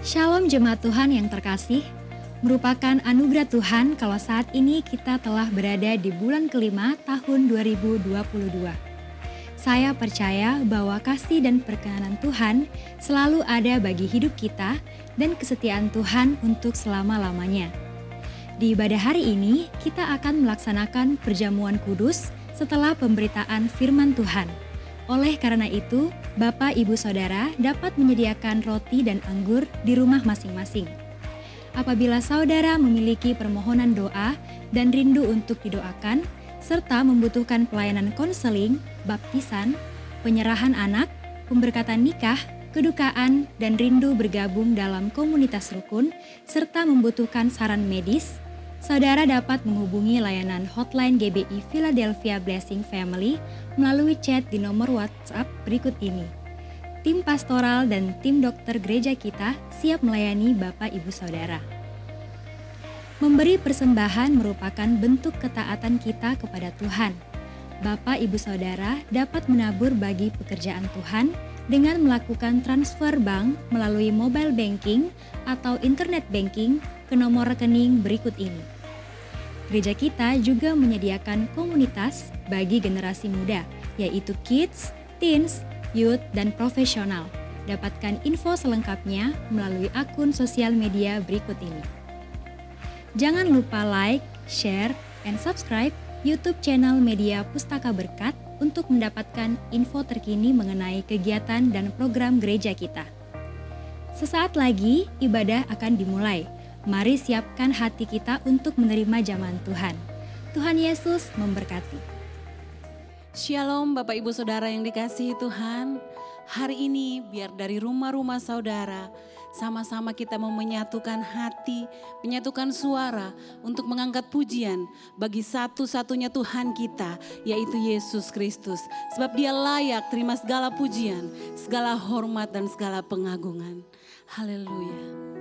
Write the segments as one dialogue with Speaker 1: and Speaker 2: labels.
Speaker 1: Shalom jemaat Tuhan yang terkasih, merupakan anugerah Tuhan kalau saat ini kita telah berada di bulan kelima tahun 2022. Saya percaya bahwa kasih dan perkenanan Tuhan selalu ada bagi hidup kita dan kesetiaan Tuhan untuk selama-lamanya. Di ibadah hari ini, kita akan melaksanakan perjamuan kudus setelah pemberitaan firman Tuhan. Oleh karena itu, Bapak, Ibu, Saudara dapat menyediakan roti dan anggur di rumah masing-masing. Apabila saudara memiliki permohonan doa dan rindu untuk didoakan, serta membutuhkan pelayanan konseling, baptisan, penyerahan anak, pemberkatan nikah, kedukaan, dan rindu bergabung dalam komunitas rukun, serta membutuhkan saran medis, saudara dapat menghubungi layanan hotline GBI Philadelphia Blessing Family melalui chat di nomor WhatsApp berikut ini. Tim pastoral dan tim dokter gereja kita siap melayani Bapak Ibu Saudara. Memberi persembahan merupakan bentuk ketaatan kita kepada Tuhan. Bapak Ibu Saudara dapat menabur bagi pekerjaan Tuhan dengan melakukan transfer bank melalui mobile banking atau internet banking ke nomor rekening berikut ini. Gereja kita juga menyediakan komunitas bagi generasi muda, yaitu kids, teens, youth, dan profesional. Dapatkan info selengkapnya melalui akun sosial media berikut ini. Jangan lupa like, share, and subscribe YouTube channel Media Pustaka Berkat untuk mendapatkan info terkini mengenai kegiatan dan program gereja kita. Sesaat lagi, ibadah akan dimulai. Mari siapkan hati kita untuk menerima zaman Tuhan. Tuhan Yesus memberkati.
Speaker 2: Shalom Bapak Ibu Saudara yang dikasihi Tuhan. Hari ini biar dari rumah-rumah saudara sama-sama kita mau menyatukan hati, menyatukan suara untuk mengangkat pujian bagi satu-satunya Tuhan kita, yaitu Yesus Kristus. Sebab Dia layak terima segala pujian, segala hormat dan segala pengagungan. Haleluya.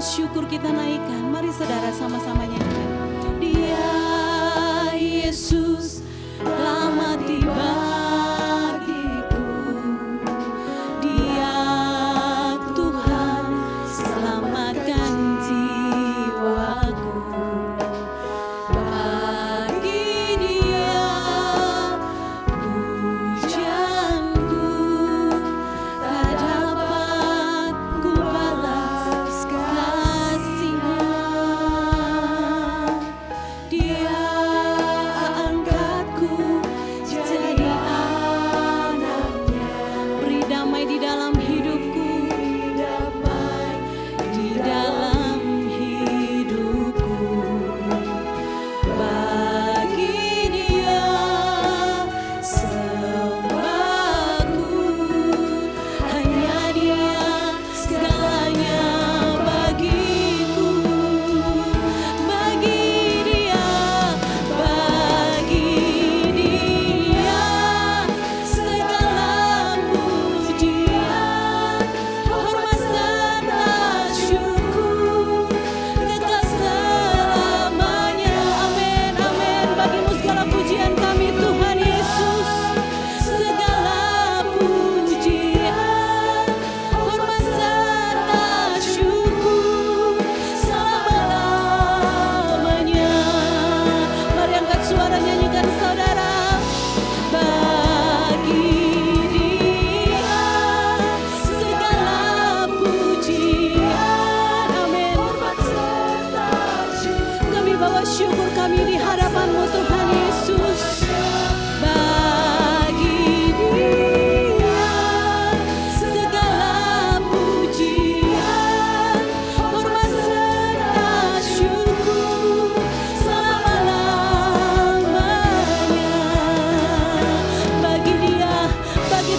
Speaker 2: Syukur kita naikkan, mari saudara sama-sama nyanyikan. Dia Yesus lama tiba bagiku, Dia Tuhan selamatkan jiwaku. Bagi Dia pujianku tak dapat ku balas kasih-Nya.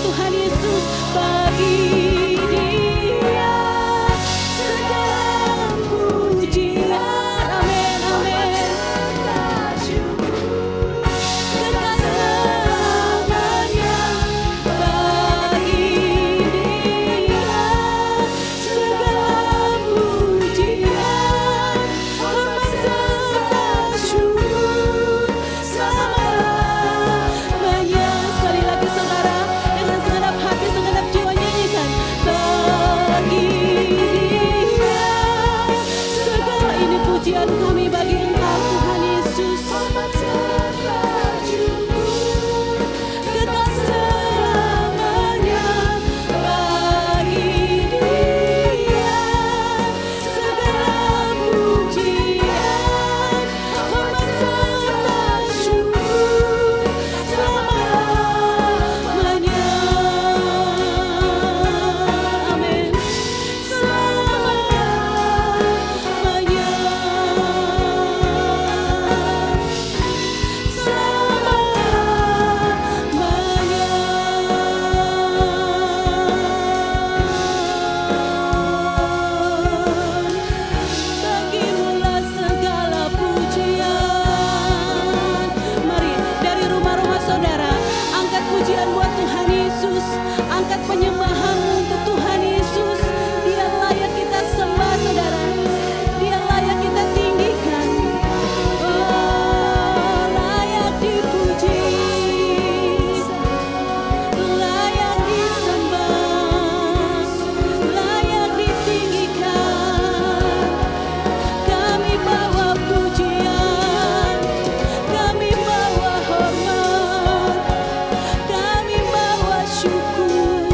Speaker 2: Tuhan Yesus. Bagi Dia segala pujian. Amin, amin. Kekal selamanya. Bagi Dia segala pujian, hormat serta syukur selamanya. Sekali lagi saudara, dengan segenap hati, segenap jiwa nyanyikan. Bagi Dia segala ini pujian kami bagi Engkau Tuhan Yesus. Hormat serta syukur kekal selamanya. Bagi Dia segala pujian, hormat serta syukur selamanya. Amin. Bagimulah segala pujian. Mari dari rumah-rumah saudara, angkat pujian buat Tuhan Yesus. Angkat penyembahan untuk Tuhan Yesus. Dia layak kita sembah saudara. Dia layak kita tinggikan. Oh, layak dipuji, layak disembah, layak ditinggikan. Kami bawa pujian, kami bawa hormat, kami bawa syukur.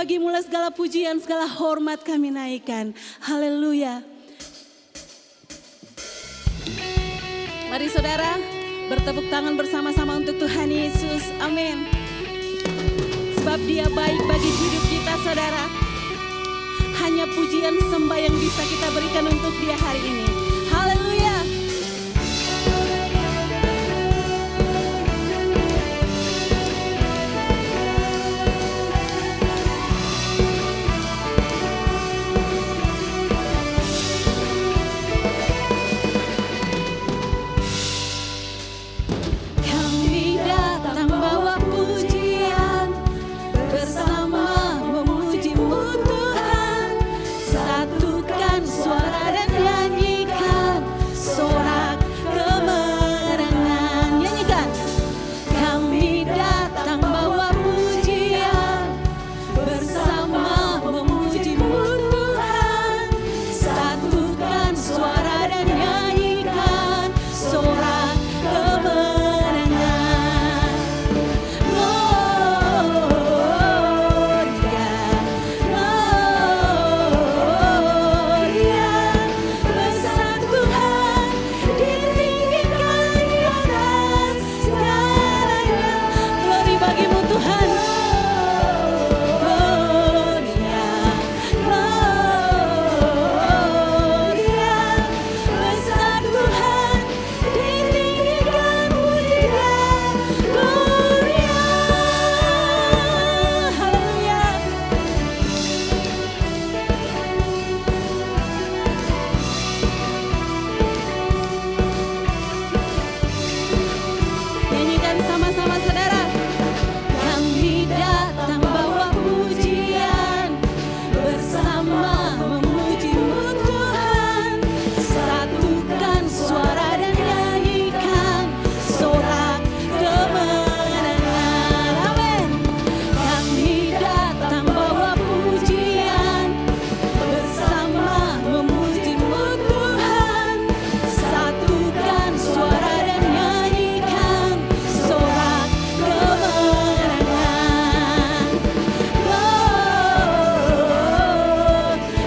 Speaker 2: bagimu lah segala pujian, segala hormat kami naikkan. Haleluya. Mari saudara bertepuk tangan bersama-sama untuk Tuhan Yesus. Amin. Sebab Dia baik bagi hidup kita saudara. Hanya pujian sembah yang bisa kita berikan untuk Dia hari ini. Haleluya. Kami datang bawa pujian, bersama memuji-Mu Tuhan. Satukan suara dan nyanyikan sorak kemenangan. Nyanyikan. Kami datang bawa pujian, bersama memuji-Mu Tuhan. Satukan suara dan nyanyikan sorak kemenangan. Gloria, Gloria, besar Tuhan, ditinggikan di atas segalanya. Glory bagimu Tuhan. Gloria, Gloria, besar Tuhan, ditinggikan pujian. Gloria, haleluya. Nyanyikan sama-sama saudara. Kami datang bawa pujian, bersama memuji-Mu Tuhan. Satukan suara dan nyanyikan sorak kemenangan. Amin. Kami datang bawa pujian, bersama memuji-Mu Tuhan. Satukan suara dan nyanyikan sorak kemenangan.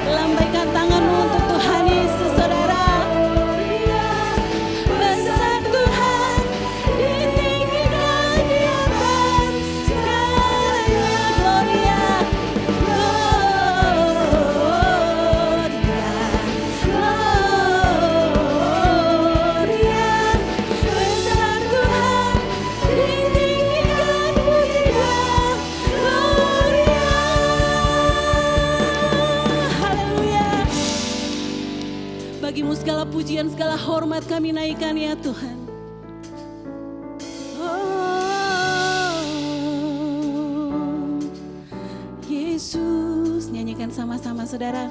Speaker 2: Lambaikan tanganmu untuk Tuhan Yesus saudara. Besar Tuhan, ditinggikan di atas segalanya. Gloria, Gloria, besar Tuhan, ditinggikan pujian. Gloria, haleluya. Bagimu segala pujian, segala hormat kami naikkan ya Tuhan. Oh, Yesus, nyanyikan sama-sama saudara.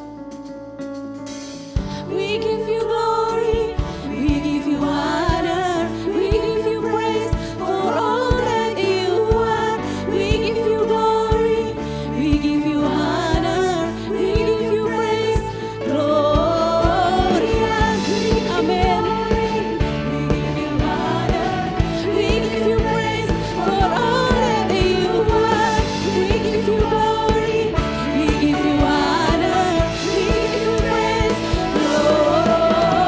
Speaker 2: We give you glory, we give you honor, we give you praise for all that you are. We give you glory, we give you honor, we give you praise. Gloria, amen. We give you honor, we give you praise for all that you are. We give you glory, we give you honor, we give you praise. Gloria.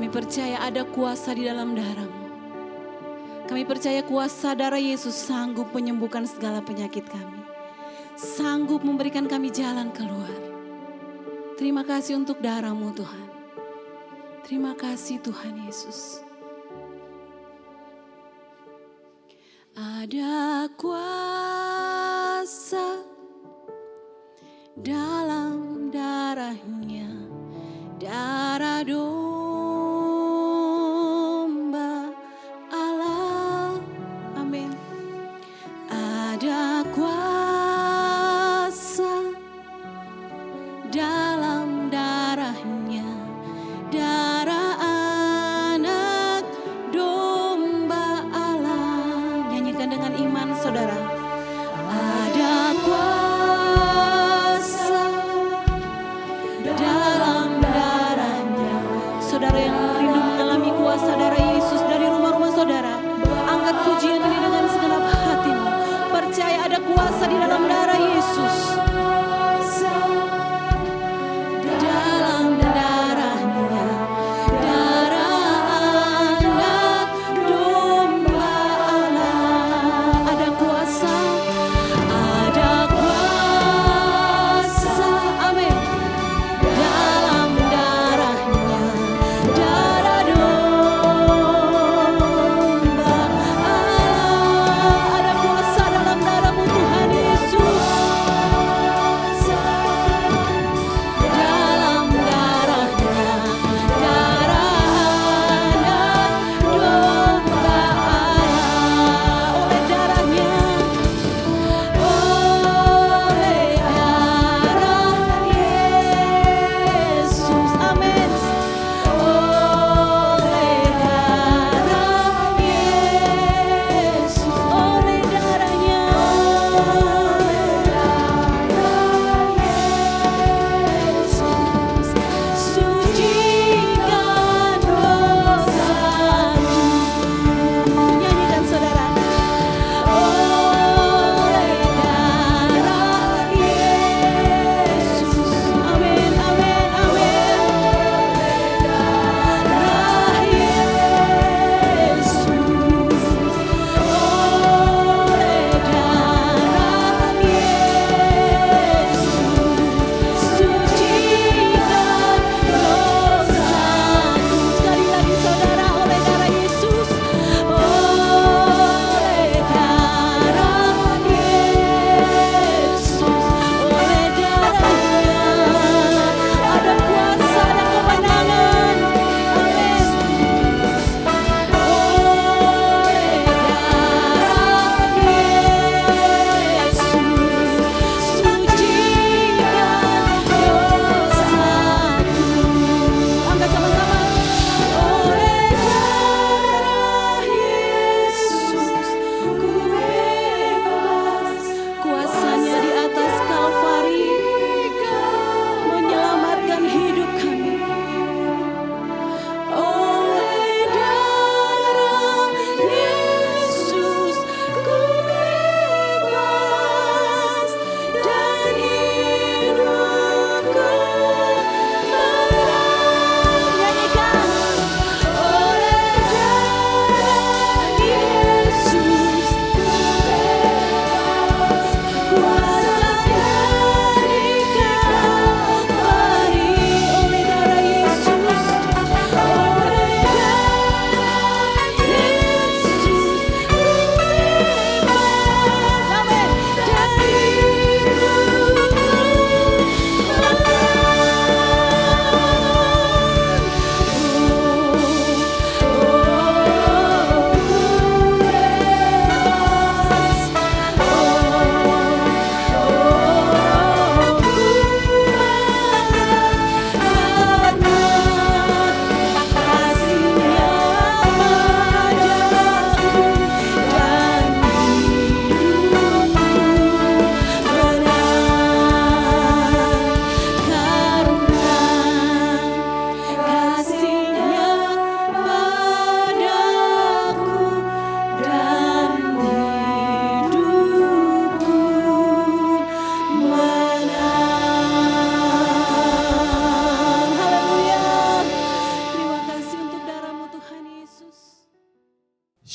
Speaker 2: Kami percaya ada kuasa di dalam darah-Mu. Kami percaya kuasa darah Yesus sanggup menyembuhkan segala penyakit kami. Sanggup memberikan kami jalan keluar. Terima kasih untuk darah-Mu Tuhan. Terima kasih Tuhan Yesus. Ada kuasa dalam darah-Nya, darah domba Allah. Amin. Ada kuasa dalam darah-Nya, darah anak domba Allah. Nyanyikan dengan iman saudara. Ada kuasa dalam darah-Nya,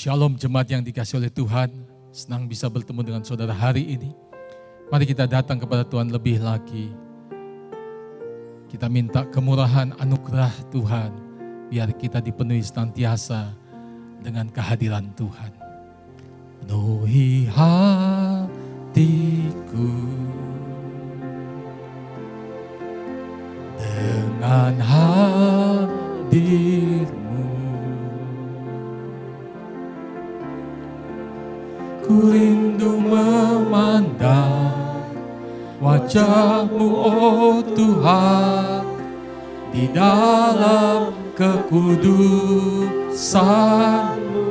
Speaker 3: Shalom jemaat yang dikasih oleh Tuhan. Senang bisa bertemu dengan saudara hari ini. Mari kita datang kepada Tuhan lebih lagi. Kita minta kemurahan anugerah Tuhan. Biar kita dipenuhi senantiasa dengan kehadiran Tuhan. Penuhi hatiku dengan hadir-Mu. Ku rindu memandang wajah-Mu, oh Tuhan, di dalam kekudusan-Mu.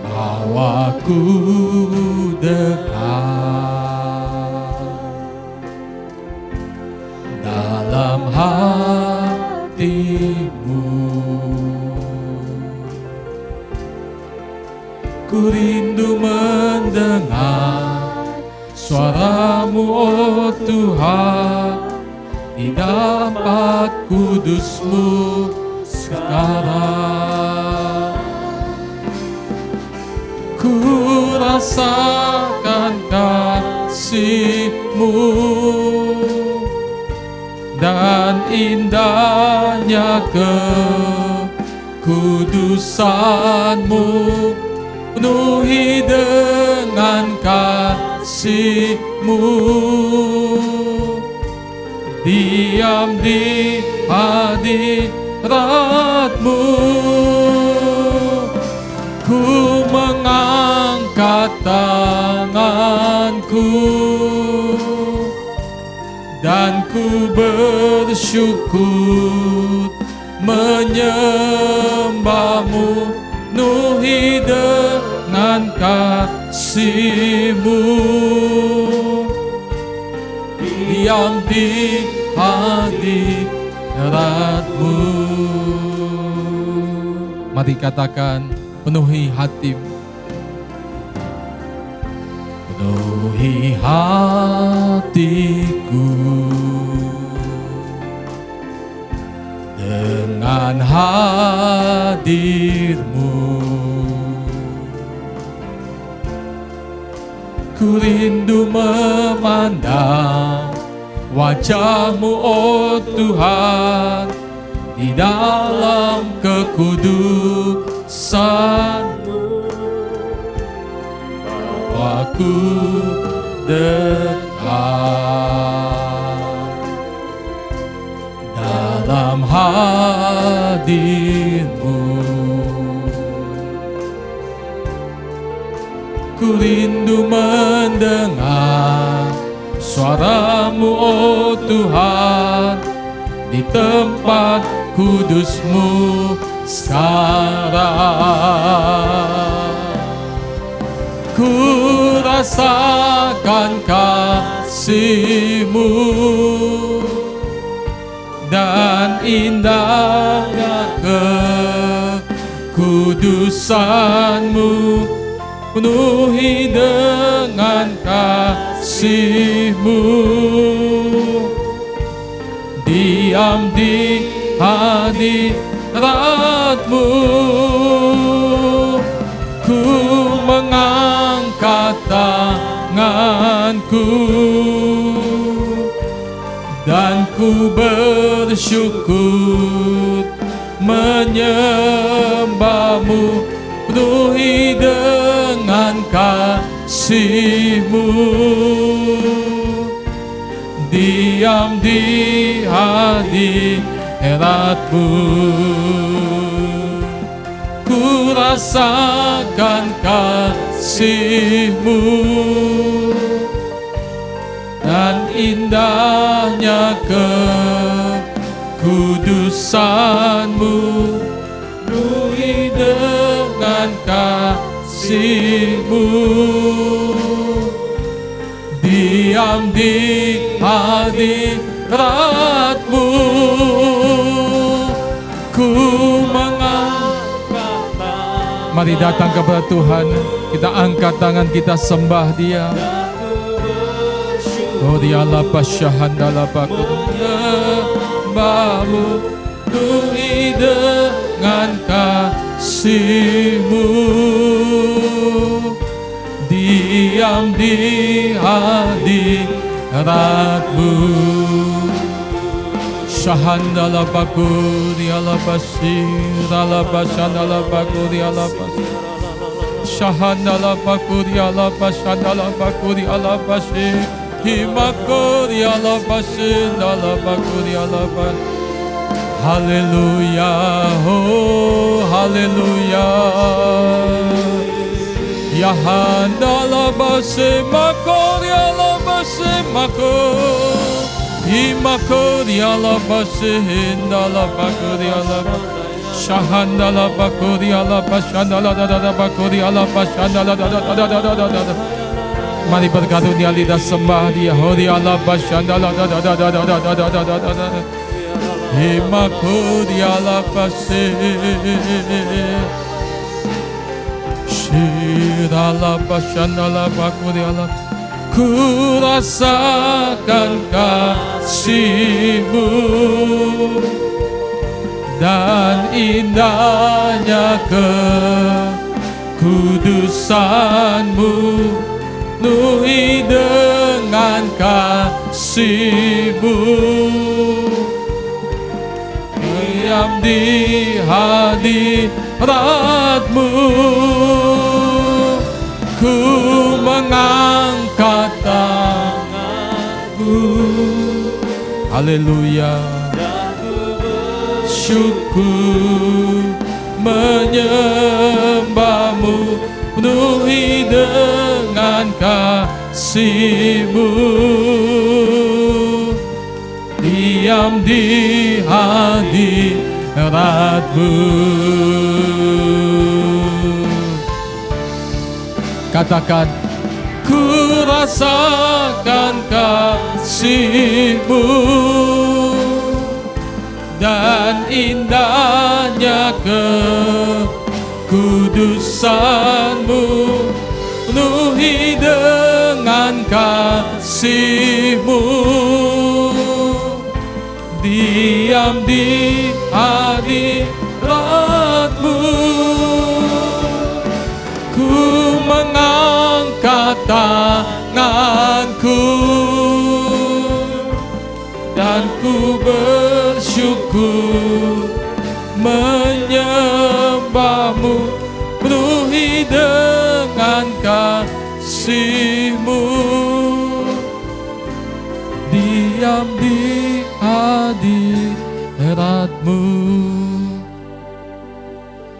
Speaker 3: Bawaku dekat dalam hati-Mu. Ku rindu mendengar suara-Mu, oh Tuhan, di tempat kudus-Mu sekarang. Ku rasakan kasih-Mu dan indahnya kekudusan-Mu. Penuhi dengan kasih-Mu, diam di hadirat-Mu. Ku mengangkat tanganku dan ku bersyukur menyembah-Mu. Penuhi dengan kasih-Mu, diam di hadirat-Mu. Mari katakan, penuhi hati-Mu. Penuhi hatiku dengan hadir-Mu. Ku rindu memandang wajah-Mu, oh Tuhan, di dalam kekudusan-Mu. Bawaku dekat dalam hadir-Mu. Ku rindu mendengar suara-Mu, oh Tuhan, di tempat kudus-Mu sekarang. Ku rasakan kasih-Mu dan indahnya kekudusan-Mu. Penuhi dengan kasih-Mu, diam di hadirat-Mu. Ku mengangkat tanganku dan ku bersyukur menyembah-Mu. Penuhi dengan kasih-Mu, diam di hadirat-Mu. Ku rasakan kasih-Mu dan indahnya kekudusan-Mu. Penuhi dengan kasih-Mu, diam di hadirat-Mu. Ku mengangkat tangan. Mari datang kepada Tuhan. Kita angkat tangan, kita sembah Dia. Oh dialah pasyahandala pakutnya Bamu. Penuhi dengan kasih kasih-Mu, diam di hadirat-Mu. Shahandala bakuri alabashir alabashandala bakuri alabashir. Shahandala bakuri alabashandala bakuri alabashir. Himakuri alabashindala bakuri alabashir. Hallelujah, oh hallelujah. Yahandala bashe makori alabashe makori. Imakori alabashe hindala bakori alabashe. Shahandala bakori alabashandala dadada bakori alabashandala dadada. Mari berkarunia lidah sembah Dia, hori alabashandala dadada. Imakori alabashe. Shirala bashandala bakuri ala. Ku rasakan kasih-Mu dan indahnya kekudusan-Mu, penuhi dengan kasih-Mu. Diam di hadirat-Mu, ku mengangkat tanganku. Haleluya. Syukur menyembah-Mu, penuhi dengan kasih-Mu. Diam di hadirat-Mu. Katakan, ku rasakan kasih-Mu dan indahnya kekudusan-Mu, penuhi dengan kasih-Mu. Diam di hadirat-Mu, ku mengangkat tanganku dan ku bersyukur menyembah-Mu, penuhi dengan kasih-Mu. Diam di hadirat-Mu.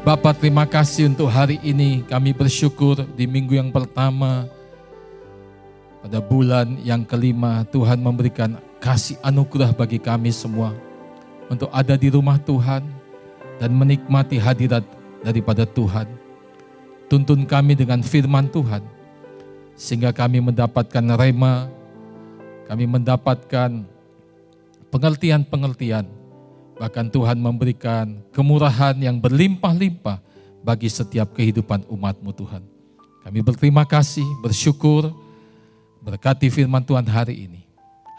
Speaker 3: Bapa, terima kasih untuk hari ini. Kami bersyukur di minggu yang pertama, pada bulan yang kelima, Tuhan memberikan kasih anugerah bagi kami semua untuk ada di rumah Tuhan dan menikmati hadirat daripada Tuhan. Tuntun kami dengan firman Tuhan, sehingga kami mendapatkan rema, kami mendapatkan pengertian-pengertian. Bahkan Tuhan memberikan kemurahan yang berlimpah-limpah bagi setiap kehidupan umat-Mu Tuhan. Kami berterima kasih, bersyukur, berkati firman Tuhan hari ini.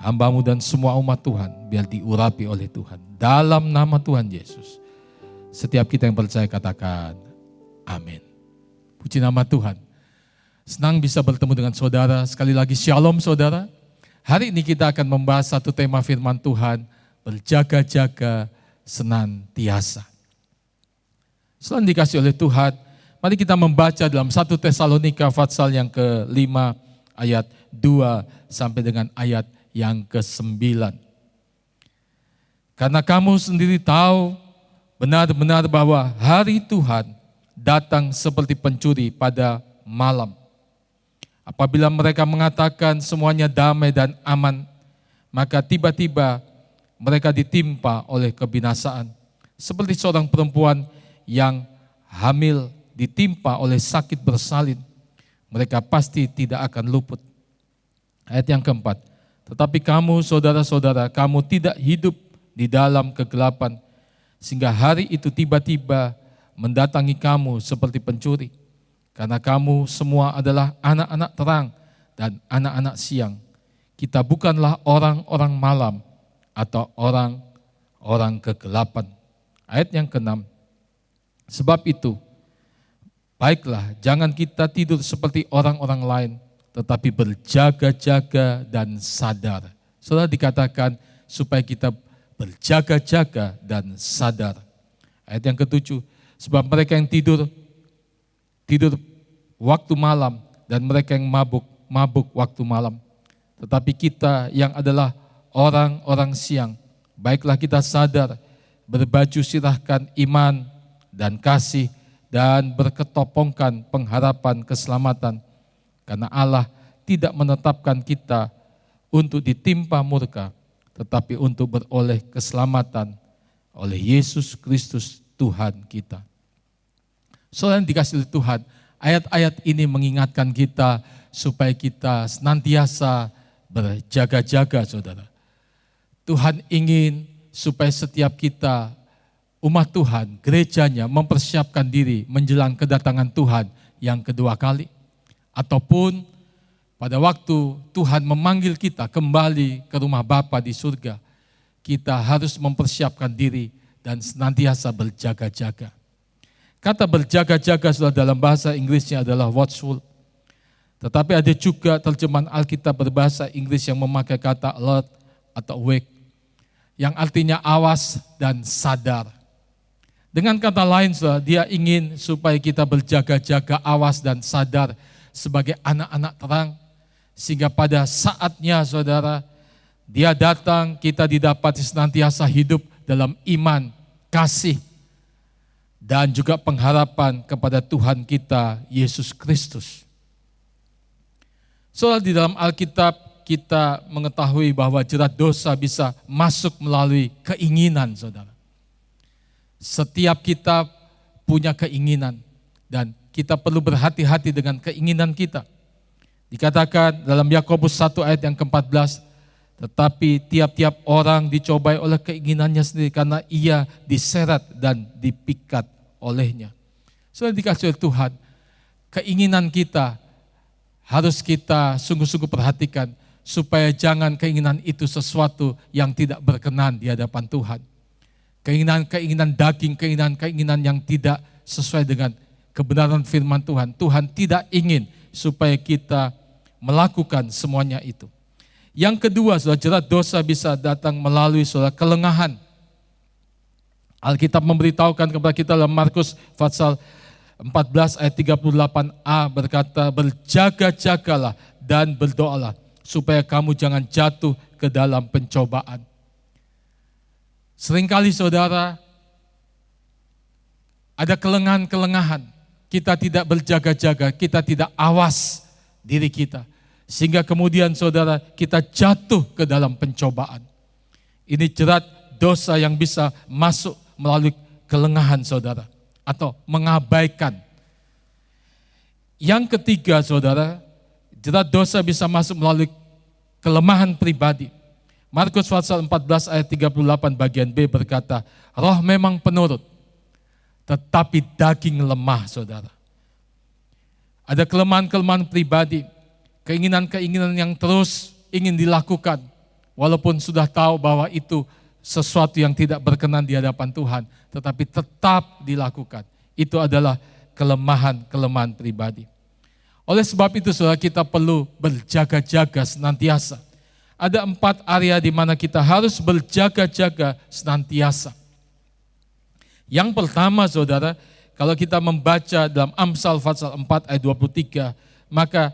Speaker 3: Hamba-Mu dan semua umat Tuhan biar diurapi oleh Tuhan. Dalam nama Tuhan Yesus. Setiap kita yang percaya katakan, amin. Puji nama Tuhan. Senang bisa bertemu dengan saudara. Sekali lagi shalom saudara. Hari ini kita akan membahas satu tema firman Tuhan, berjaga-jaga senantiasa. Selain dikasih oleh Tuhan, mari kita membaca dalam 1 Tesalonika pasal yang ke-5 ayat 2 sampai dengan ayat yang ke-9. Karena kamu sendiri tahu benar-benar bahwa hari Tuhan datang seperti pencuri pada malam. Apabila mereka mengatakan semuanya damai dan aman, maka tiba-tiba mereka ditimpa oleh kebinasaan. Seperti seorang perempuan yang hamil ditimpa oleh sakit bersalin, mereka pasti tidak akan luput. Ayat yang keempat, tetapi kamu saudara-saudara, kamu tidak hidup di dalam kegelapan, sehingga hari itu tiba-tiba mendatangi kamu seperti pencuri. Karena kamu semua adalah anak-anak terang dan anak-anak siang. Kita bukanlah orang-orang malam atau orang-orang kegelapan. Ayat yang ke-6. Sebab itu, Baiklah, jangan kita tidur seperti orang-orang lain, tetapi berjaga-jaga dan sadar. Saudara, dikatakan supaya kita berjaga-jaga dan sadar. Ayat yang ke-7, sebab mereka yang tidur waktu malam, dan mereka yang mabuk waktu malam. Tetapi kita yang adalah orang-orang siang, baiklah kita sadar, berbaju sirahkan iman dan kasih, dan berketopongkan pengharapan keselamatan. Karena Allah tidak menetapkan kita untuk ditimpa murka, tetapi untuk beroleh keselamatan oleh Yesus Kristus Tuhan kita. Saudara yang dikasihi Tuhan, ayat-ayat ini mengingatkan kita supaya kita senantiasa berjaga-jaga, saudara. Tuhan ingin supaya setiap kita, umat Tuhan, gerejanya mempersiapkan diri menjelang kedatangan Tuhan yang kedua kali. Ataupun pada waktu Tuhan memanggil kita kembali ke rumah Bapa di surga, kita harus mempersiapkan diri dan senantiasa berjaga-jaga. Kata berjaga-jaga sudah dalam bahasa Inggrisnya adalah watchful. Tetapi ada juga terjemahan Alkitab berbahasa Inggris yang memakai kata alert atau awake, yang artinya awas dan sadar. Dengan kata lain, saudara, dia ingin supaya kita berjaga-jaga, awas dan sadar sebagai anak-anak terang. Sehingga pada saatnya, saudara, dia datang, kita didapati senantiasa hidup dalam iman, kasih, dan juga pengharapan kepada Tuhan kita, Yesus Kristus. Saudara, di dalam Alkitab kita mengetahui bahwa jerat dosa bisa masuk melalui keinginan, saudara. Setiap kita punya keinginan dan kita perlu berhati-hati dengan keinginan kita. Dikatakan dalam Yakobus 1 ayat yang ke-14, tetapi tiap-tiap orang dicobai oleh keinginannya sendiri karena ia diseret dan dipikat olehnya. Saudara dikasihi oleh Tuhan, keinginan kita harus kita sungguh-sungguh perhatikan supaya jangan keinginan itu sesuatu yang tidak berkenan di hadapan Tuhan. Keinginan-keinginan daging, keinginan-keinginan yang tidak sesuai dengan kebenaran firman Tuhan. Tuhan tidak ingin supaya kita melakukan semuanya itu. Yang kedua, saudara, jerat dosa bisa datang melalui saudara kelengahan. Alkitab memberitahukan kepada kita dalam Markus pasal 14 ayat 38a berkata, berjaga-jagalah dan berdoalah supaya kamu jangan jatuh ke dalam pencobaan. Seringkali saudara, ada kelengahan-kelengahan, kita tidak berjaga-jaga, kita tidak awas diri kita. Sehingga kemudian saudara, kita jatuh ke dalam pencobaan. Ini jerat dosa yang bisa masuk melalui kelengahan saudara, atau mengabaikan. Yang ketiga saudara, jerat dosa bisa masuk melalui kelemahan pribadi. Markus pasal 14 ayat 38 bagian B berkata, roh memang penurut, tetapi daging lemah saudara. Ada kelemahan-kelemahan pribadi, keinginan-keinginan yang terus ingin dilakukan, walaupun sudah tahu bahwa itu sesuatu yang tidak berkenan di hadapan Tuhan, tetapi tetap dilakukan. Itu adalah kelemahan-kelemahan pribadi. Oleh sebab itu saudara, kita perlu berjaga-jaga senantiasa. Ada 4 area di mana kita harus berjaga-jaga senantiasa. Yang pertama saudara, kalau kita membaca dalam Amsal pasal 4 ayat 23, maka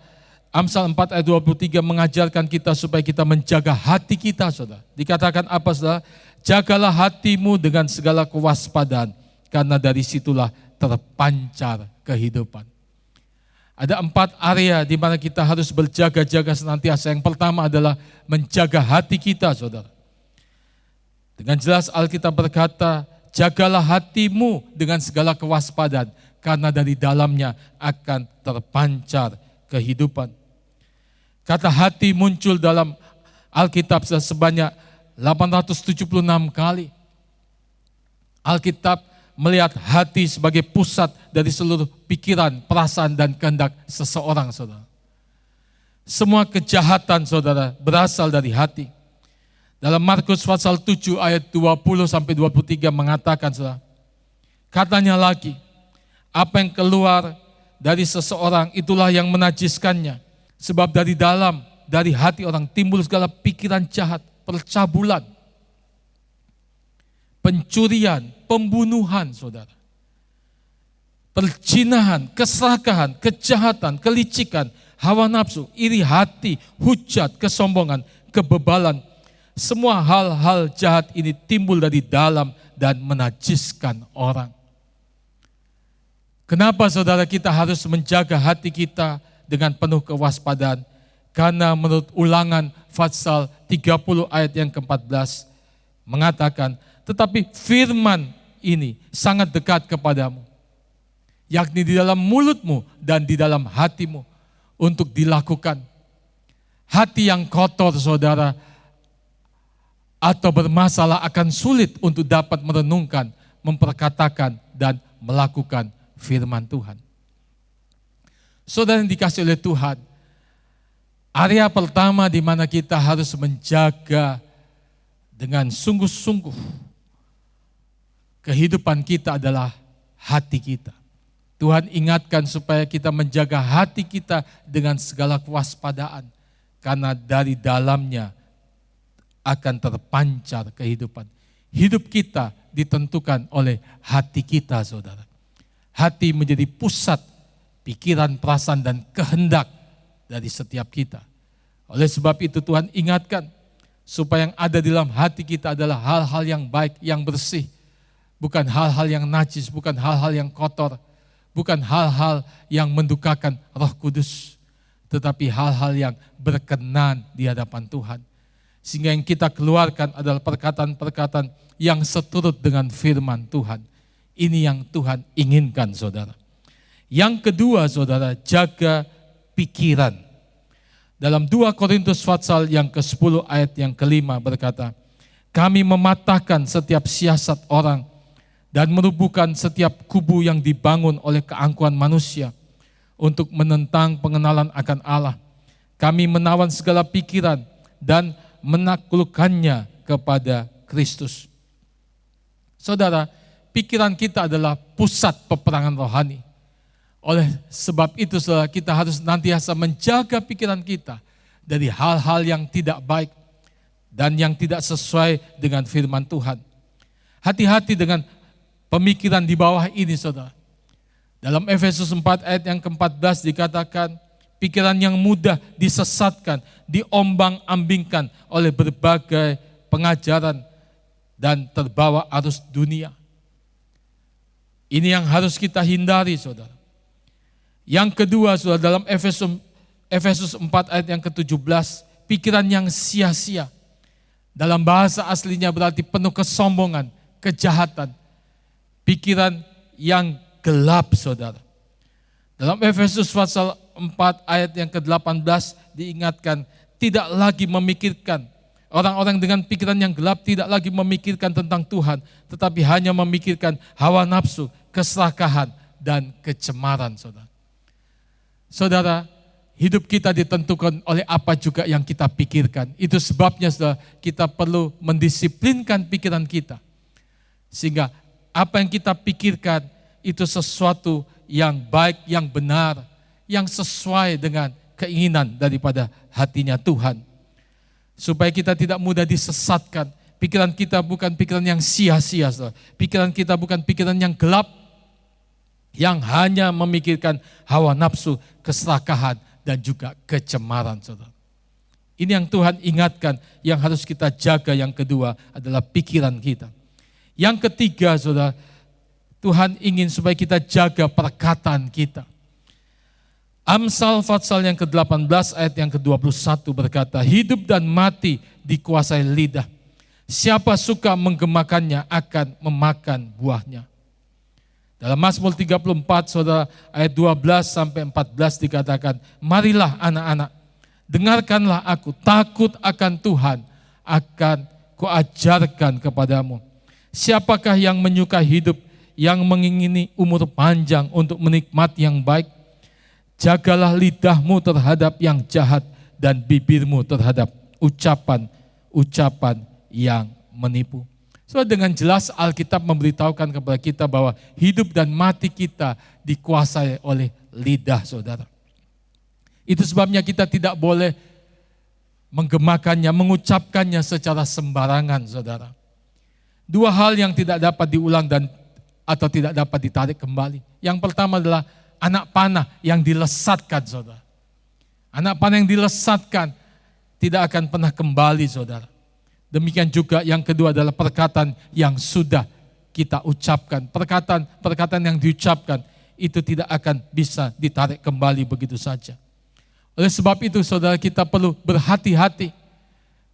Speaker 3: Amsal 4 ayat 23 mengajarkan kita supaya kita menjaga hati kita saudara. Dikatakan apa saudara? Jagalah hatimu dengan segala kewaspadaan, karena dari situlah terpancar kehidupan. Ada 4 area di mana kita harus berjaga-jaga senantiasa. Yang pertama adalah menjaga hati kita saudara. Dengan jelas Alkitab berkata, jagalah hatimu dengan segala kewaspadaan, karena dari dalamnya akan terpancar kehidupan. Kata hati muncul dalam Alkitab sebanyak 876 kali. Alkitab melihat hati sebagai pusat dari seluruh pikiran, perasaan, dan kehendak seseorang saudara. Semua kejahatan saudara berasal dari hati. Dalam Markus pasal 7 ayat 20-23 mengatakan saudara, katanya lagi, apa yang keluar dari seseorang itulah yang menajiskannya. Sebab dari hati orang timbul segala pikiran jahat, percabulan, pencurian, pembunuhan, saudara. Perzinahan, keserakahan, kejahatan, kelicikan, hawa nafsu, iri hati, hujat, kesombongan, kebebalan. Semua hal-hal jahat ini timbul dari dalam dan menajiskan orang. Kenapa saudara kita harus menjaga hati kita dengan penuh kewaspadaan? Karena menurut Ulangan pasal 30 ayat yang ke-14 mengatakan, tetapi firman ini sangat dekat kepadamu, yakni di dalam mulutmu dan di dalam hatimu untuk dilakukan. Hati yang kotor saudara atau bermasalah akan sulit untuk dapat merenungkan, memperkatakan dan melakukan firman Tuhan. Saudara yang dikasihi oleh Tuhan, area pertama di mana kita harus menjaga dengan sungguh-sungguh kehidupan kita adalah hati kita. Tuhan ingatkan supaya kita menjaga hati kita dengan segala kewaspadaan, karena dari dalamnya akan terpancar kehidupan. Hidup kita ditentukan oleh hati kita, saudara. Hati menjadi pusat pikiran, perasaan, dan kehendak dari setiap kita. Oleh sebab itu Tuhan ingatkan supaya yang ada di dalam hati kita adalah hal-hal yang baik, yang bersih. Bukan hal-hal yang najis, bukan hal-hal yang kotor, bukan hal-hal yang mendukakan Roh Kudus, tetapi hal-hal yang berkenan di hadapan Tuhan. Sehingga yang kita keluarkan adalah perkataan-perkataan yang seturut dengan firman Tuhan. Ini yang Tuhan inginkan, saudara. Yang kedua, saudara, jaga pikiran. Dalam 2 Korintus pasal yang ke-10 ayat yang ke-5 berkata, kami mematahkan setiap siasat orang dan merubuhkan setiap kubu yang dibangun oleh keangkuhan manusia untuk menentang pengenalan akan Allah. Kami menawan segala pikiran dan menaklukkannya kepada Kristus. Saudara, pikiran kita adalah pusat peperangan rohani. Oleh sebab itu saudara, kita harus nantiasa menjaga pikiran kita dari hal-hal yang tidak baik dan yang tidak sesuai dengan firman Tuhan. Hati-hati dengan pemikiran di bawah ini, saudara. Dalam Efesus 4 ayat yang ke-14 dikatakan, pikiran yang mudah disesatkan, diombang-ambingkan oleh berbagai pengajaran dan terbawa arus dunia. Ini yang harus kita hindari, saudara. Yang kedua, saudara, dalam Efesus 4 ayat yang ke-17, pikiran yang sia-sia. Dalam bahasa aslinya berarti penuh kesombongan, kejahatan. Pikiran yang gelap, saudara. Dalam Efesus pasal 4 ayat yang ke-18 diingatkan, tidak lagi memikirkan, orang-orang dengan pikiran yang gelap tidak lagi memikirkan tentang Tuhan, tetapi hanya memikirkan hawa nafsu, keserakahan, dan kecemaran, saudara. Saudara, hidup kita ditentukan oleh apa juga yang kita pikirkan. Itu sebabnya, saudara, kita perlu mendisiplinkan pikiran kita. Sehingga apa yang kita pikirkan itu sesuatu yang baik, yang benar, yang sesuai dengan keinginan daripada hatinya Tuhan. Supaya kita tidak mudah disesatkan. Pikiran kita bukan pikiran yang sia-sia, saudara. Pikiran kita bukan pikiran yang gelap, yang hanya memikirkan hawa nafsu, keserakahan, dan juga kecemaran, saudara. Ini yang Tuhan ingatkan, yang harus kita jaga. Yang kedua adalah pikiran kita. Yang ketiga, saudara, Tuhan ingin supaya kita jaga perkataan kita. Amsal pasal yang ke-18 ayat yang ke-21 berkata, hidup dan mati dikuasai lidah. Siapa suka menggemakannya akan memakan buahnya. Dalam Mazmur 34, saudara, ayat 12 sampai 14 dikatakan, marilah anak-anak, dengarkanlah aku, takut akan Tuhan, akan kuajarkan kepadamu. Siapakah yang menyukai hidup, yang mengingini umur panjang untuk menikmati yang baik? Jagalah lidahmu terhadap yang jahat dan bibirmu terhadap ucapan-ucapan yang menipu. So, dengan jelas Alkitab memberitahukan kepada kita bahwa hidup dan mati kita dikuasai oleh lidah saudara. Itu sebabnya kita tidak boleh menggemakannya, mengucapkannya secara sembarangan saudara. Dua hal yang tidak dapat diulang atau tidak dapat ditarik kembali. Yang pertama adalah anak panah yang dilesatkan saudara. Anak panah yang dilesatkan tidak akan pernah kembali saudara. Demikian juga yang kedua adalah perkataan yang sudah kita ucapkan. Perkataan yang diucapkan itu tidak akan bisa ditarik kembali begitu saja. Oleh sebab itu saudara, kita perlu berhati-hati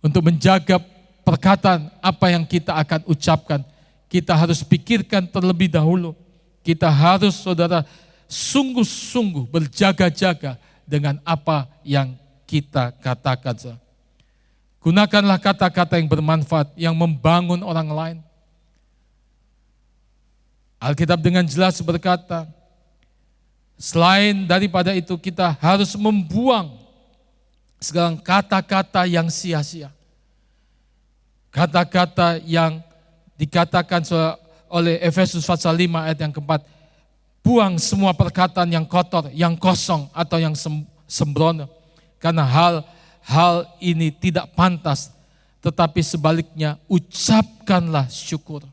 Speaker 3: untuk menjaga perkataan apa yang kita akan ucapkan. Kita harus pikirkan terlebih dahulu. Kita harus saudara sungguh-sungguh berjaga-jaga dengan apa yang kita katakan saudara. Gunakanlah kata-kata yang bermanfaat, yang membangun orang lain. Alkitab dengan jelas berkata, selain daripada itu kita harus membuang segala kata-kata yang sia-sia. Kata-kata yang dikatakan oleh Efesus pasal 5 ayat yang keempat, buang semua perkataan yang kotor, yang kosong atau yang sembrono. Karena hal ini tidak pantas, tetapi sebaliknya ucapkanlah syukur.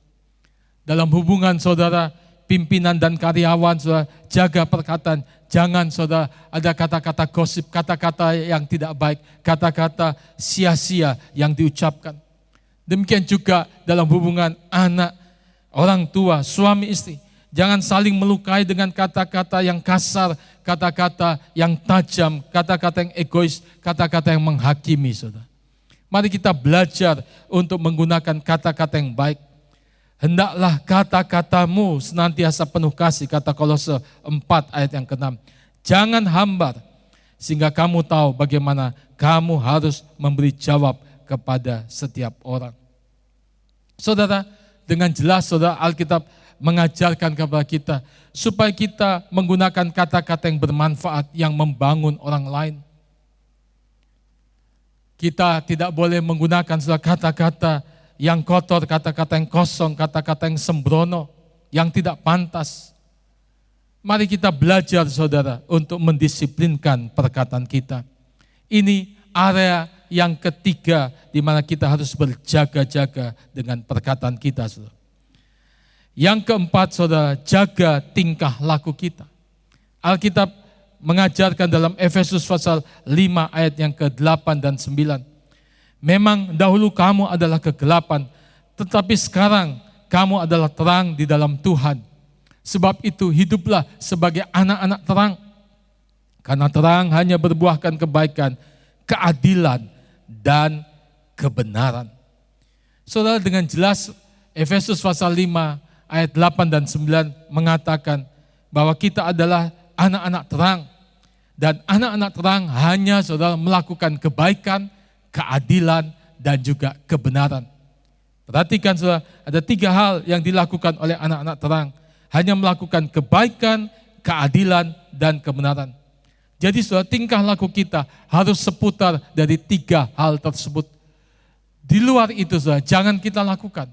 Speaker 3: Dalam hubungan saudara, pimpinan dan karyawan, saudara, jaga perkataan. Jangan saudara ada kata-kata gosip, kata-kata yang tidak baik, kata-kata sia-sia yang diucapkan. Demikian juga dalam hubungan anak, orang tua, suami istri. Jangan saling melukai dengan kata-kata yang kasar, kata-kata yang tajam, kata-kata yang egois, kata-kata yang menghakimi saudara. Mari kita belajar untuk menggunakan kata-kata yang baik. Hendaklah kata-katamu senantiasa penuh kasih, kata Kolose 4 ayat yang ke-6. Jangan hambar, sehingga kamu tahu bagaimana kamu harus memberi jawab kepada setiap orang. Saudara, dengan jelas saudara, Alkitab mengajarkan kepada kita supaya kita menggunakan kata-kata yang bermanfaat, yang membangun orang lain. Kita tidak boleh menggunakan kata-kata yang kotor, kata-kata yang kosong, kata-kata yang sembrono, yang tidak pantas. Mari kita belajar saudara untuk mendisiplinkan perkataan kita. Ini area yang ketiga di mana kita harus berjaga-jaga dengan perkataan kita saudara. Yang keempat saudara, jaga tingkah laku kita. Alkitab mengajarkan dalam Efesus pasal 5 ayat yang ke-8 dan 9. Memang dahulu kamu adalah kegelapan, tetapi sekarang kamu adalah terang di dalam Tuhan. Sebab itu hiduplah sebagai anak-anak terang. Karena terang hanya berbuahkan kebaikan, keadilan, dan kebenaran. Saudara, dengan jelas Efesus pasal 5 ayat 8 dan 9 mengatakan bahwa kita adalah anak-anak terang. Dan anak-anak terang hanya saudara melakukan kebaikan, keadilan, dan juga kebenaran. Perhatikan saudara, ada 3 hal yang dilakukan oleh anak-anak terang. Hanya melakukan kebaikan, keadilan, dan kebenaran. Jadi saudara, tingkah laku kita harus seputar dari 3 hal tersebut. Di luar itu saudara, jangan kita lakukan.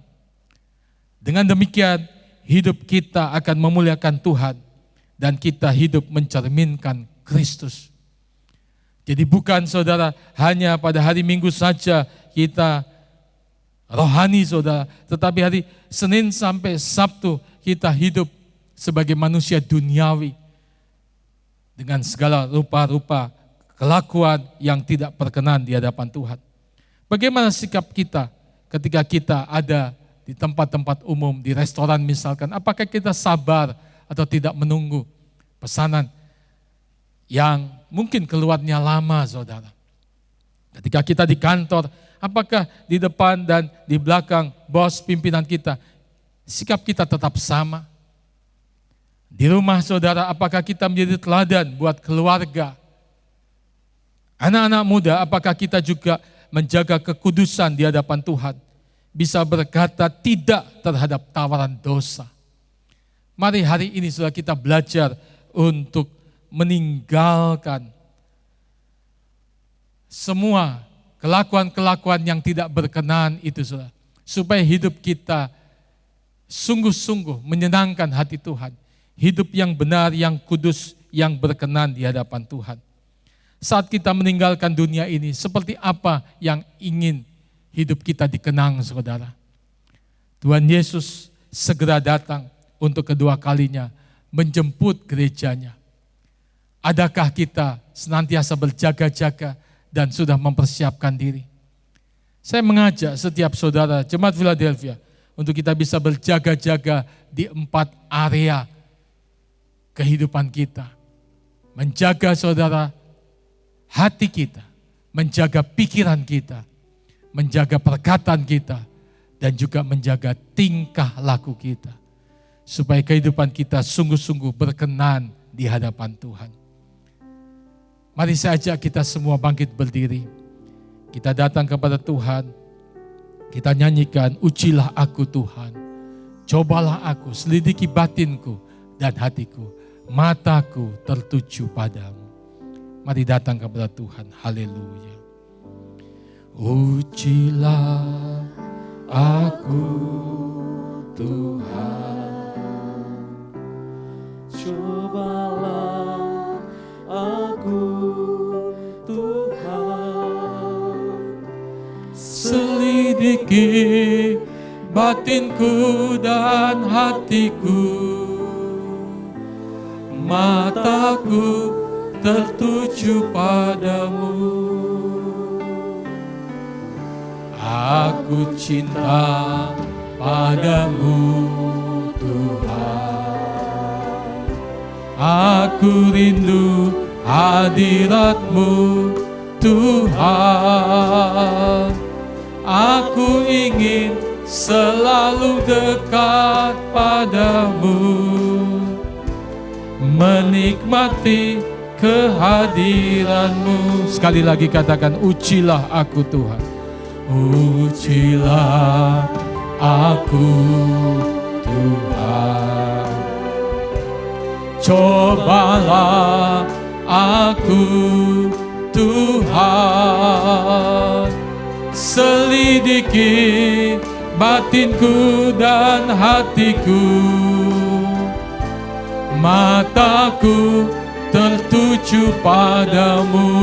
Speaker 3: Dengan demikian, hidup kita akan memuliakan Tuhan. Dan kita hidup mencerminkan Kristus. Jadi bukan saudara hanya pada hari Minggu saja kita rohani saudara, tetapi hari Senin sampai Sabtu kita hidup sebagai manusia duniawi dengan segala rupa-rupa kelakuan yang tidak berkenan di hadapan Tuhan. Bagaimana sikap kita ketika kita ada di tempat-tempat umum, di restoran misalkan? Apakah kita sabar atau tidak menunggu pesanan yang mungkin keluarnya lama saudara? Ketika kita di kantor, apakah di depan dan di belakang bos pimpinan kita, sikap kita tetap sama? Di rumah saudara, apakah kita menjadi teladan buat keluarga? Anak-anak muda, apakah kita juga menjaga kekudusan di hadapan Tuhan? Bisa berkata tidak terhadap tawaran dosa. Mari hari ini saudara kita belajar untuk meninggalkan semua kelakuan-kelakuan yang tidak berkenan itu saudara. Supaya hidup kita sungguh-sungguh menyenangkan hati Tuhan. Hidup yang benar, yang kudus, yang berkenan di hadapan Tuhan. Saat kita meninggalkan dunia ini, seperti apa yang ingin hidup kita dikenang, saudara? Tuhan Yesus segera datang untuk kedua kalinya menjemput gerejanya. Adakah kita senantiasa berjaga-jaga dan sudah mempersiapkan diri? Saya mengajak setiap saudara Jemaat Philadelphia untuk kita bisa berjaga-jaga di 4 area kehidupan kita. Menjaga saudara hati kita, menjaga pikiran kita, menjaga perkataan kita, dan juga menjaga tingkah laku kita. Supaya kehidupan kita sungguh-sungguh berkenan di hadapan Tuhan. Mari saya ajak kita semua bangkit berdiri. Kita datang kepada Tuhan. Kita nyanyikan, ujilah aku Tuhan. Cobalah aku, selidiki batinku dan hatiku. Mataku tertuju padamu. Mari datang kepada Tuhan. Haleluya. Ujilah aku Tuhan.
Speaker 4: Cobalah aku Tuhan.
Speaker 3: Selidiki batinku dan hatiku. Mataku tertuju padamu. Aku cinta padamu Tuhan. Aku rindu hadirat-Mu Tuhan. Aku ingin selalu dekat padamu, menikmati kehadiran-Mu. Sekali lagi katakan, ujilah aku Tuhan. Ujilah aku Tuhan. Cobalah aku Tuhan. Selidiki batinku dan hatiku. Mataku tertuju padamu.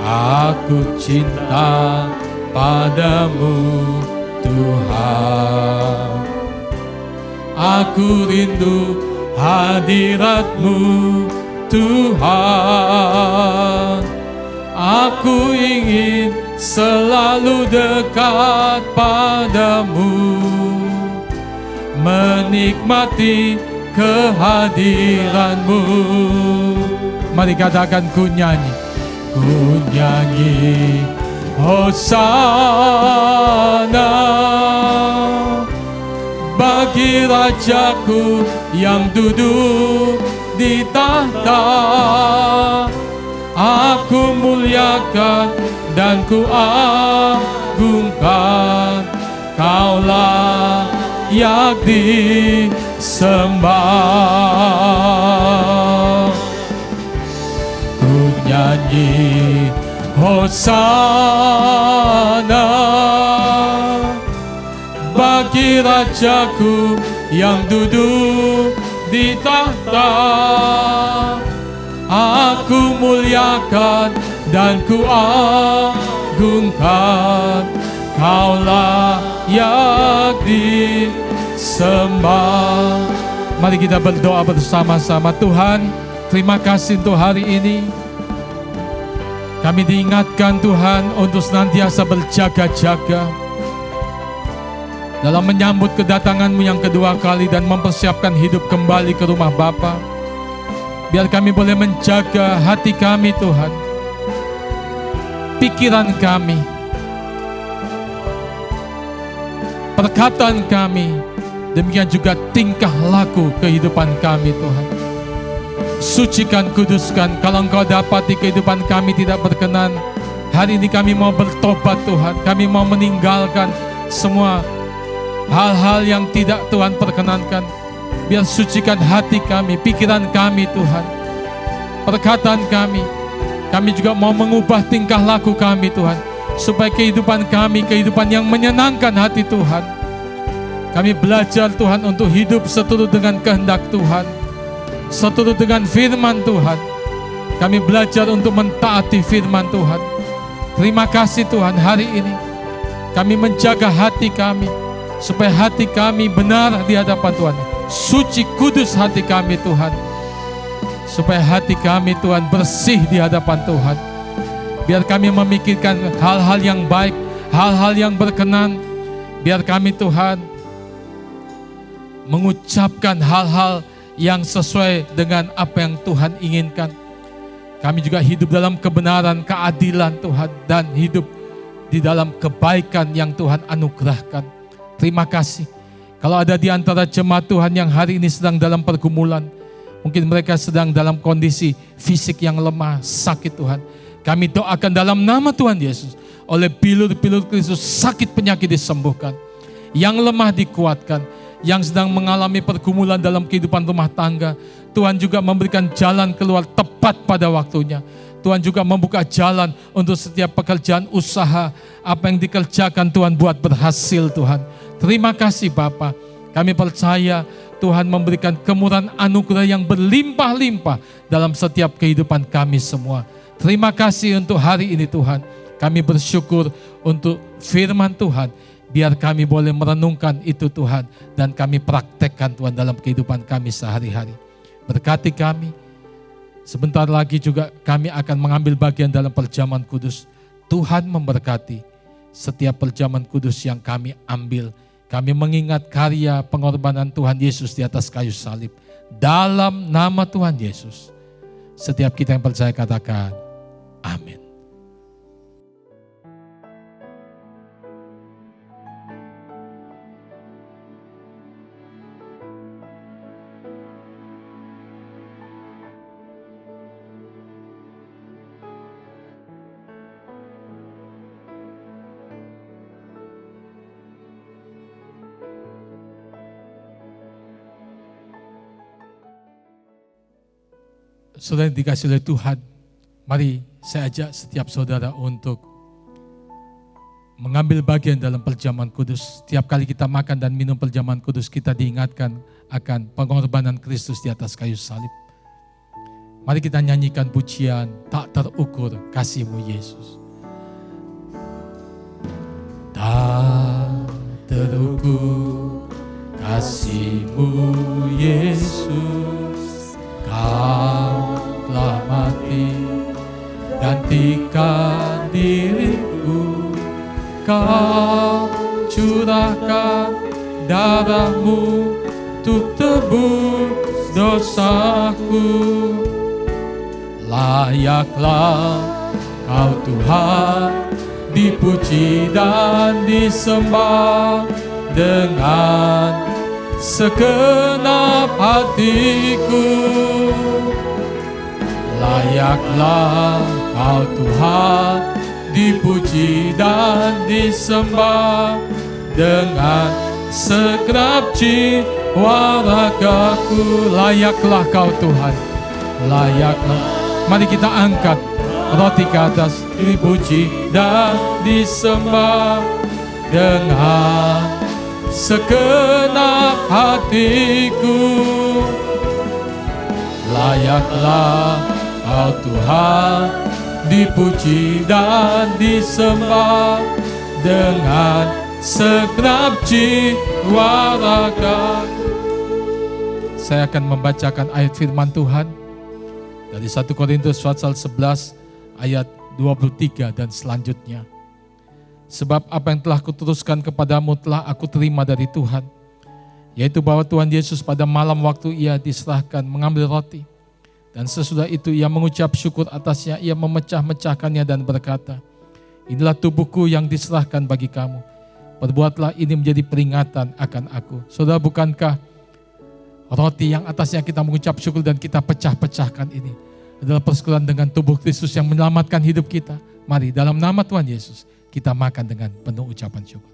Speaker 3: Aku cinta padamu Tuhan. Aku rindu hadirat-Mu Tuhan. Aku ingin selalu dekat padamu, menikmati kehadiran-Mu. Mari katakan, ku nyanyi. Ku nyanyi Hosana bagi Rajaku yang duduk di tahta. Aku muliakan dan ku agungkan, Kaulah yang disembah. Ku nyanyi Hosana bagi Rajaku yang duduk di tahta. Aku muliakan dan ku agungkan, Kaulah yang disembah. Mari kita berdoa bersama-sama. Tuhan, terima kasih untuk hari ini. Kami diingatkan Tuhan untuk senantiasa berjaga-jaga dalam menyambut kedatangan-Mu yang kedua kali dan mempersiapkan hidup kembali ke rumah Bapa. Biar kami boleh menjaga hati kami Tuhan, pikiran kami, perkataan kami, demikian juga tingkah laku kehidupan kami Tuhan. Sucikan, kuduskan. Kalau Engkau dapati kehidupan kami tidak berkenan, hari ini kami mau bertobat Tuhan. Kami mau meninggalkan semua hal-hal yang tidak Tuhan perkenankan. Biar sucikan hati kami, pikiran kami Tuhan, perkataan kami. Kami juga mau mengubah tingkah laku kami Tuhan, supaya kehidupan kami, kehidupan yang menyenangkan hati Tuhan. Kami belajar Tuhan untuk hidup seturut dengan kehendak Tuhan. seturut dengan firman Tuhan. Kami belajar untuk mentaati firman Tuhan. Terima kasih Tuhan, hari ini kami menjaga hati kami, supaya hati kami benar di hadapan Tuhan. Suci kudus hati kami Tuhan, supaya hati kami Tuhan bersih di hadapan Tuhan. Biar kami memikirkan hal-hal yang baik, hal-hal yang berkenan. Biar kami Tuhan mengucapkan hal-hal yang sesuai dengan apa yang Tuhan inginkan. Kami juga hidup dalam kebenaran, keadilan Tuhan, dan hidup di dalam kebaikan yang Tuhan anugerahkan. Terima kasih. Kalau ada di antara jemaat Tuhan yang hari ini sedang dalam pergumulan, mungkin mereka sedang dalam kondisi fisik yang lemah, sakit Tuhan. Kami doakan dalam nama Tuhan Yesus, oleh bilur-bilur Kristus sakit penyakit disembuhkan. Yang lemah dikuatkan, yang sedang mengalami pergumulan dalam kehidupan rumah tangga, Tuhan juga memberikan jalan keluar tepat pada waktunya. Tuhan juga membuka jalan untuk setiap pekerjaan usaha, apa yang dikerjakan Tuhan buat berhasil Tuhan. Terima kasih Bapa. Kami percaya Tuhan memberikan kemurahan anugerah yang berlimpah-limpah dalam setiap kehidupan kami semua. Terima kasih untuk hari ini Tuhan. Kami bersyukur untuk firman Tuhan. Biar kami boleh merenungkan itu Tuhan, dan kami praktekkan Tuhan dalam kehidupan kami sehari-hari. Berkati kami. Sebentar lagi juga kami akan mengambil bagian dalam perjamuan kudus. Tuhan memberkati setiap perjamuan kudus yang kami ambil. Kami mengingat karya pengorbanan Tuhan Yesus di atas kayu salib. Dalam nama Tuhan Yesus. Setiap kita yang percaya katakan, amin. Saudara yang dikasihi oleh Tuhan, mari saya ajak setiap saudara untuk mengambil bagian dalam perjamuan kudus. Setiap kali kita makan dan minum perjamuan kudus, kita diingatkan akan pengorbanan Kristus di atas kayu salib. Mari kita nyanyikan pujian tak terukur kasih-Mu Yesus. Tak terukur kasih-Mu Yesus, Kau telah mati gantikan diriku, Kau curahkan darah-Mu untuk tebus dosaku. Layaklah Kau Tuhan dipuji dan disembah dengan segenap hatiku. Layaklah Kau Tuhan dipuji dan disembah dengan segenap jiwa ragaku. Layaklah Kau Tuhan, layaklah. Mari kita angkat roti ke atas, dipuji dan disembah dengan segenap hatiku. Layaklah Kau Tuhan dipuji dan disembah dengan segenap jiwa ragaku. Saya akan membacakan ayat firman Tuhan dari 1 Korintus pasal 11 ayat 23 dan selanjutnya. Sebab apa yang telah kuteruskan kepadamu telah aku terima dari Tuhan, yaitu bahwa Tuhan Yesus pada malam waktu ia diserahkan mengambil roti, dan sesudah itu ia mengucap syukur atasnya, ia memecah-mecahkannya dan berkata, inilah tubuhku yang diserahkan bagi kamu, perbuatlah ini menjadi peringatan akan aku. Saudara, bukankah roti yang atasnya kita mengucap syukur dan kita pecah-pecahkan ini adalah persekutuan dengan tubuh Kristus yang menyelamatkan hidup kita? Mari dalam nama Tuhan Yesus kita makan dengan penuh ucapan syukur.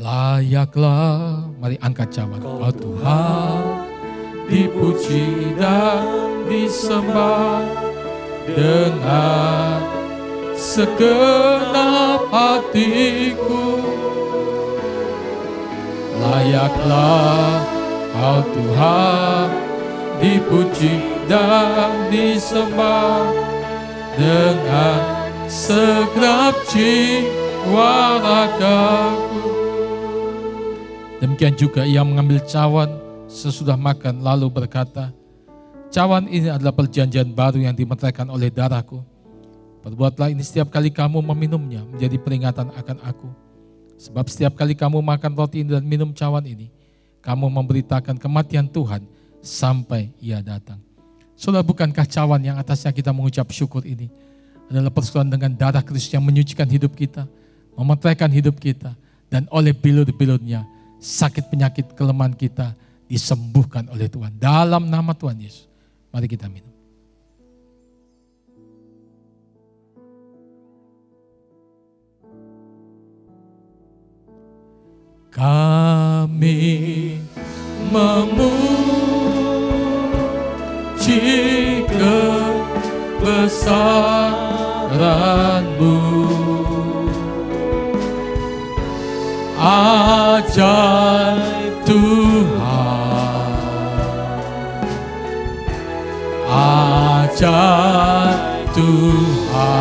Speaker 3: Layaklah, mari angkat cawan. Kau Tuhan dipuji dan disembah dengan segenap hatiku. Layaklah Kau Tuhan dipuji dan disembah dengan segenap jiwa ragaku. Demikian juga ia mengambil cawan sesudah makan lalu berkata, cawan ini adalah perjanjian baru yang dimeteraikan oleh darahku. Perbuatlah ini setiap kali kamu meminumnya menjadi peringatan akan aku. Sebab setiap kali kamu makan roti ini dan minum cawan ini, kamu memberitakan kematian Tuhan sampai ia datang. Saudara, bukankah cawan yang atasnya kita mengucap syukur ini adalah persekutuan dengan darah Kristus yang menyucikan hidup kita, memeteraikan hidup kita, dan oleh bilur-bilurnya sakit penyakit kelemahan kita disembuhkan oleh Tuhan. Dalam nama Tuhan Yesus, mari kita minum. Kami memuji kebesaran-Mu, ajaib Tuhan, ajaib Tuhan.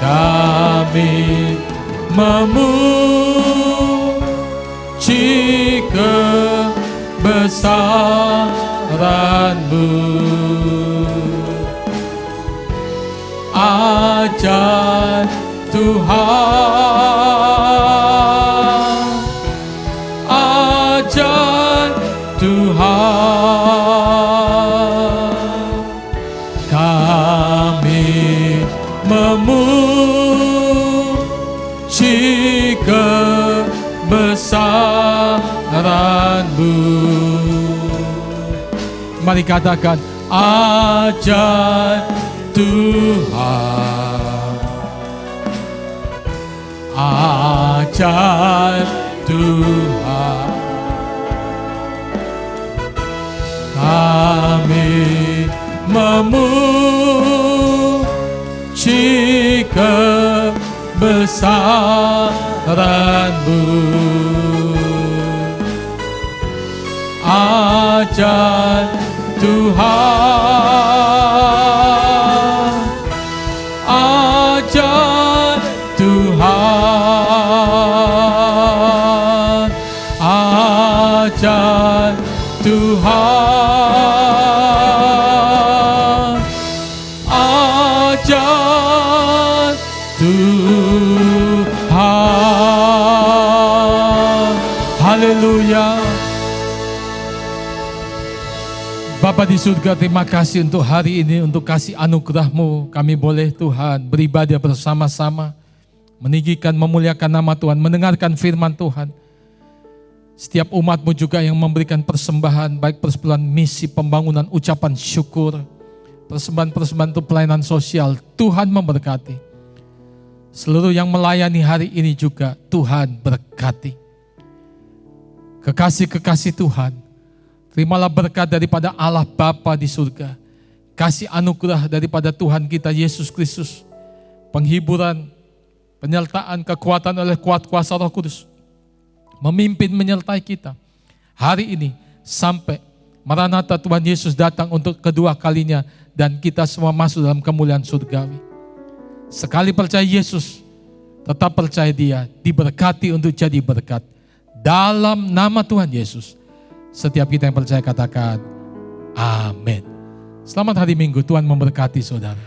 Speaker 3: Kami memuji kebesaran-Mu, ajaib Tuhan, ajaib Tuhan. Kami memuji kebesaran-Mu. Mari katakan, ajaib Tuhan, ajaib Tuhan. Kami memuji kebesaran-Mu, ajaib Tuhan, ajaib Tuhan, ajaib Tuhan, ajaib Tuhan. Haleluya. Bapa di surga, terima kasih untuk hari ini, untuk kasih anugerah-Mu. Kami boleh Tuhan beribadah bersama-sama, meninggikan, memuliakan nama Tuhan, mendengarkan firman Tuhan. Setiap umat-Mu juga yang memberikan persembahan, baik persepuluhan misi, pembangunan, ucapan syukur, persembahan-persembahan untuk pelayanan sosial. Tuhan memberkati. Seluruh yang melayani hari ini juga Tuhan berkati. Kekasih-kekasih Tuhan, terimalah berkat daripada Allah Bapa di surga, kasih anugerah daripada Tuhan kita Yesus Kristus, penghiburan, penyertaan, kekuatan oleh kuat kuasa Roh Kudus, memimpin menyertai kita hari ini sampai Maranatha Tuhan Yesus datang untuk kedua kalinya dan kita semua masuk dalam kemuliaan surgawi. Sekali percaya Yesus, tetap percaya Dia, diberkati untuk jadi berkat. Dalam nama Tuhan Yesus, setiap kita yang percaya katakan amin. Selamat hari Minggu, Tuhan memberkati saudara.